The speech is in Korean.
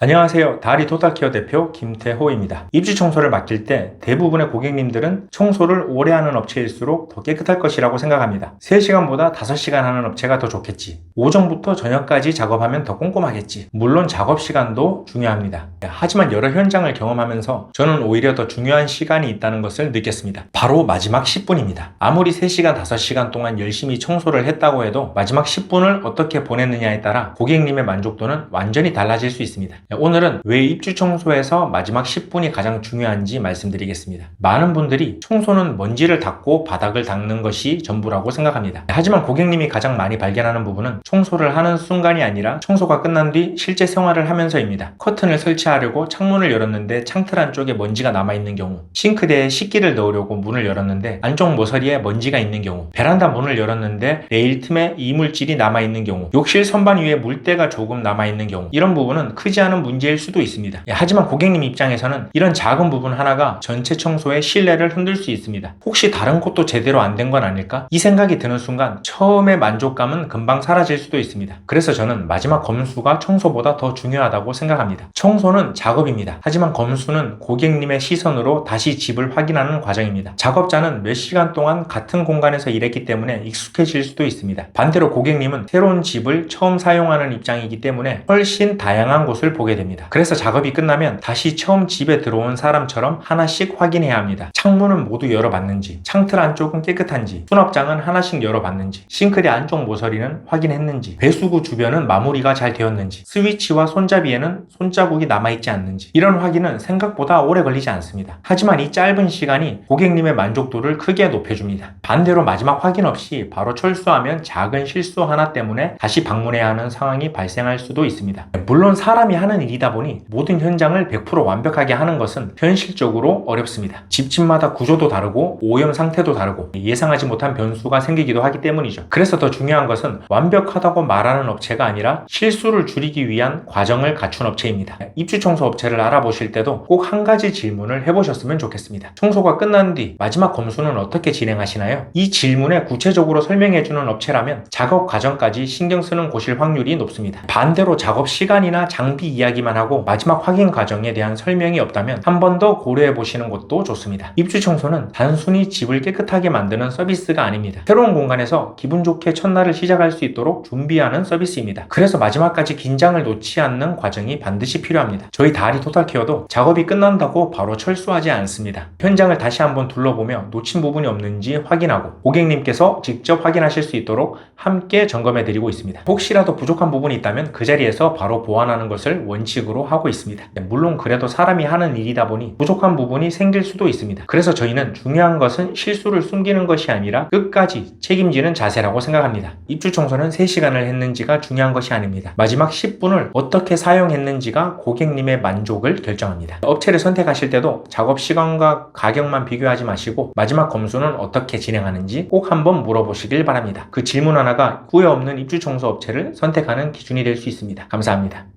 안녕하세요. 다리 토탈케어 대표 김태호입니다. 입주 청소를 맡길 때 대부분의 고객님들은 청소를 오래 하는 업체일수록 더 깨끗할 것이라고 생각합니다. 3시간보다 5시간 하는 업체가 더 좋겠지. 오전부터 저녁까지 작업하면 더 꼼꼼하겠지. 물론 작업 시간도 중요합니다. 하지만 여러 현장을 경험하면서 저는 오히려 더 중요한 시간이 있다는 것을 느꼈습니다. 바로 마지막 10분입니다. 아무리 3시간, 5시간 동안 열심히 청소를 했다고 해도 마지막 10분을 어떻게 보냈느냐에 따라 고객님의 만족도는 완전히 달라질 수 있습니다. 오늘은 왜 입주 청소에서 마지막 10분이 가장 중요한지 말씀드리겠습니다. 많은 분들이 청소는 먼지를 닦고 바닥을 닦는 것이 전부라고 생각합니다. 하지만 고객님이 가장 많이 발견하는 부분은 청소를 하는 순간이 아니라 청소가 끝난 뒤 실제 생활을 하면서입니다. 커튼을 설치하려고 창문을 열었는데 창틀 안쪽에 먼지가 남아있는 경우, 싱크대에 식기를 넣으려고 문을 열었는데 안쪽 모서리에 먼지가 있는 경우, 베란다 문을 열었는데 레일 틈에 이물질이 남아있는 경우, 욕실 선반 위에 물때가 조금 남아있는 경우, 이런 부분은 크지 않은 문제일 수도 있습니다. 하지만 고객님 입장에서는 이런 작은 부분 하나가 전체 청소의 신뢰를 흔들 수 있습니다. 혹시 다른 곳도 제대로 안 된 건 아닐까? 이 생각이 드는 순간 처음의 만족감은 금방 사라질 수도 있습니다. 그래서 저는 마지막 검수가 청소보다 더 중요하다고 생각합니다. 청소는 작업입니다. 하지만 검수는 고객님의 시선으로 다시 집을 확인하는 과정입니다. 작업자는 몇 시간 동안 같은 공간에서 일했기 때문에 익숙해질 수도 있습니다. 반대로 고객님은 새로운 집을 처음 사용하는 입장이기 때문에 훨씬 다양한 곳을 보게 됩니다. 그래서 작업이 끝나면 다시 처음 집에 들어온 사람처럼 하나씩 확인해야 합니다. 창문은 모두 열어봤는지, 창틀 안쪽은 깨끗한지, 수납장은 하나씩 열어봤는지, 싱크대 안쪽 모서리는 확인했는지, 배수구 주변은 마무리가 잘 되었는지, 스위치와 손잡이에는 손자국이 남아있지 않는지, 이런 확인은 생각보다 오래 걸리지 않습니다. 하지만 이 짧은 시간이 고객님의 만족도를 크게 높여줍니다. 반대로 마지막 확인 없이 바로 철수하면 작은 실수 하나 때문에 다시 방문해야 하는 상황이 발생할 수도 있습니다. 물론 사람이 하는 일이다 보니 모든 현장을 100% 완벽하게 하는 것은 현실적으로 어렵습니다. 집집마다 구조도 다르고 오염 상태도 다르고 예상하지 못한 변수가 생기기도 하기 때문이죠. 그래서 더 중요한 것은 완벽하다고 말하는 업체가 아니라 실수를 줄이기 위한 과정을 갖춘 업체입니다. 입주 청소 업체를 알아보실 때도 꼭 한 가지 질문을 해보셨으면 좋겠습니다. 청소가 끝난 뒤 마지막 검수는 어떻게 진행하시나요? 이 질문에 구체적으로 설명해주는 업체라면 작업 과정까지 신경 쓰는 곳일 확률이 높습니다. 반대로 작업 시간이나 장비 이야기만 하고 마지막 확인 과정에 대한 설명이 없다면 한 번 더 고려해 보시는 것도 좋습니다. 입주 청소는 단순히 집을 깨끗하게 만드는 서비스가 아닙니다. 새로운 공간에서 기분 좋게 첫날을 시작할 수 있도록 준비하는 서비스입니다. 그래서 마지막까지 긴장을 놓지 않는 과정이 반드시 필요합니다. 저희 다리 토탈케어도 작업이 끝난다고 바로 철수하지 않습니다. 현장을 다시 한번 둘러보며 놓친 부분이 없는지 확인하고 고객님께서 직접 확인하실 수 있도록 함께 점검해 드리고 있습니다. 혹시라도 부족한 부분이 있다면 그 자리에서 바로 보완하는 것을 원칙으로 하고 있습니다. 물론 그래도 사람이 하는 일이다 보니 부족한 부분이 생길 수도 있습니다. 그래서 저희는 중요한 것은 실수를 숨기는 것이 아니라 끝까지 책임지는 자세라고 생각합니다. 입주 청소는 3시간을 했는지가 중요한 것이 아닙니다. 마지막 10분을 어떻게 사용했는지가 고객님의 만족을 결정합니다. 업체를 선택하실 때도 작업 시간과 가격만 비교하지 마시고 마지막 검수는 어떻게 진행하는지 꼭 한번 물어보시길 바랍니다. 그 질문 하나가 후회 없는 입주 청소 업체를 선택하는 기준이 될 수 있습니다. 감사합니다.